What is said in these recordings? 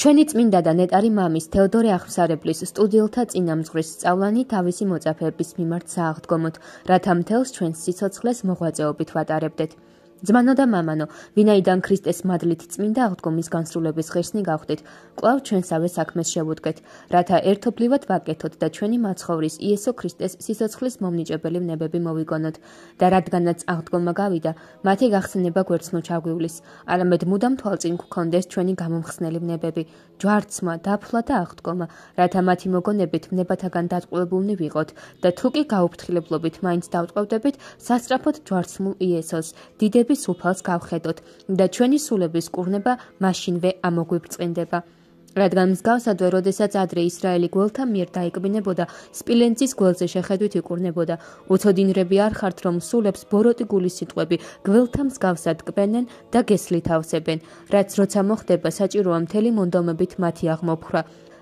ჩვენი წმინდა და ნეტარი მამის თეოდორე აღმსარებლის სტუდიელთა წინამძღვრის სწავლანი თავისი მოწაფეების მიმართ სააღდგომოთ, რათა მთელს ჩვენს სიცოცხლეს მოღვაწეობით ვატარებდეთ. ძმანო და მამანო, ვინაიდან ქრისტეს მადლით წმინდა აღდგომის განსრულების ღირსნი გავხდით, კვლავ ჩვენსავე საქმეს შევუდგეთ, რათა ერთობლივად ვაკეთოთ და ჩვენი მაცხოვრის იესო ქრისტეს სიცოცხლის მომნიჭებელი ვნებები მოვიგონოთ და რადგანაც აღდგომა გავიდა, მათი გახსნება გვერდს მოჩაგვივლის, არამედ მუდამ თვალწინ გქონდეს ჩვენი გამომხსნელი ვნებები, ჯვარცმა, დაფლა და აღდგომა, რათა მათი მოგონებით ვნებათაგან დატყვევებულნი ვიყოთ და თუ კი გაუფრთხილებლობით მაინც დავტყვევდებით, სასწრაფოდ ჯვარცმულ იესოს დიდების უფალს გავხედოთ და ჩვენი სულების კურნება მაშინვე ამოგვიბწყინდება. რადგან მსგავსადვე, როდესაც ადრე ისრაელი გველთა მიერ დაიკბინებოდა, სპილენძის გველზე შეხედვით იკურნებოდა. უცოდინრები არ ხართ, რომ სულებს ბოროტი გულის სიტყვები გველთა მსგავსად კბენენ და გესლით ავსებენ, რაც როცა მოხდება, საჭიროა მთელი მონდომებით მათი აღმოფხვრა,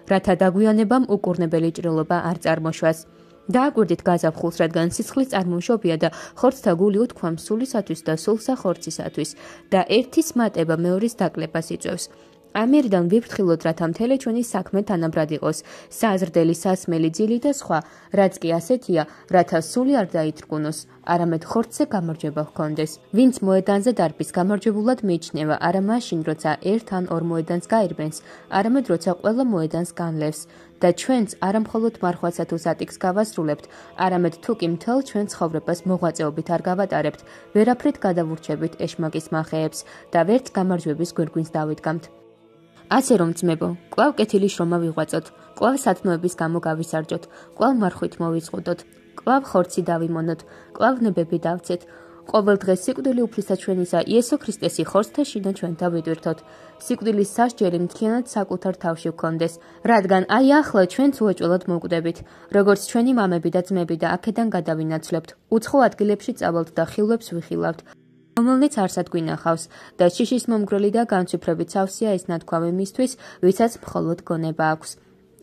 რათა დაგვიანებამ უკურნებელი ჭრილობა არ წარმოშვას. დააკვირდით გაზაფხულს, რადგან სიცხლის წარმოშობია და ხორცთა გული უთქვამს სულისათვის და სულსა ხორცისათვის და ერთის მატება მეორის დაკლებას იწვევს. ამერიდან ვიფრთხილოთ, რათა მთელი ჩვენი საქმე თანაბრად იყოს, საზრდელი, სასმელი, ძილი და სხვა, რაც კი ასეთია, რათა სული არ დაითრგუნოს, არამედ ხორცზე გამარჯვება ჰქონდეს. ვინც მოედანზე დარბის გამარჯვებულად მიიჩნევა, არა მაშინ, როცა ერთ ან ორ მოედანს გაირბენს, არამედ როცა ყველა მოედანს განლევს. და ჩვენც არა მხოლოდ მარხვაცა თუ სატიკს გავასრულებთ, არამედ თუ კი მთელ ჩვენ ცხოვრებას მოღვაწეობით არ გავატარებთ, ვერაფრით გადავურჩებით ეშმაკის მახეებს და ვერც გამარჯვების გვირგვინს დავიდგამთ. ასე რომ ძმებო, კვლავ კეთილი შრომა ვიღვაწოთ, კვლავ სათნოების გამო გავისარჯოთ, კვლავ მარხვით მოვიწყუდოთ, კვლავ ხორცი დავიმონოთ, კვლავ ვნებები დავცეთ. ყოველ დღეს სიკვდილი უფლისა ჩვენისა იესო ქრისტესი ხორცთა შინა ჩვენთა ვიტვირთოთ. სიკვდილის სასჯელი მთლიანად საკუთარ თავში ვქონდეს, რადგან აი ახლა ჩვენც უეჭველად მოვკვდებით, როგორც ჩვენი მამები და ძმები და აქედან გადავინაცვლებთ, უცხო ადგილებში წავალთ და ხილვებს ვიხილავთ, რომელნიც არსად გვინახავს და შიშის მომგვრელი და განცვიფრებით სავსეა ეს ნათქვამი მისთვის, ვისაც მხოლოდ გონება აქვს.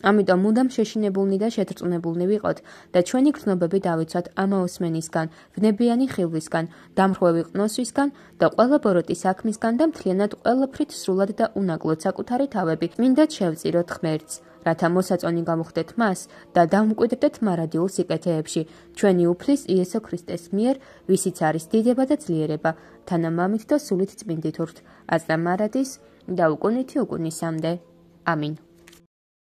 ამიტომ მუდამ შეშინებულნი და შეთრწმუნებულნი ვიყოთ და ჩვენი გრძნობები დავიცვათ ამაოსმენისგან, ვნებიანი ხილვისგან, დამრღვევი ყნოსვისგან და ყველა ბოროტი საქმისგან და მთლიანად ყველაფრით სრულად და უნაკლოდ საკუთარი თავები მინდათ შევწიროთ ღმერთს, რათა მოსაწონი გამოვხდეთ მას და დავმკვიდრდეთ მარადიულ სიკეთეებში, ჩვენი უფლის იესო ქრისტეს მიერ, ვისიც არის დიდება და ძლიერება, თანამამით და სულით წმინდით ურთ, აზრა მარადის და უკუნითი უკუნისამდე. ამინ.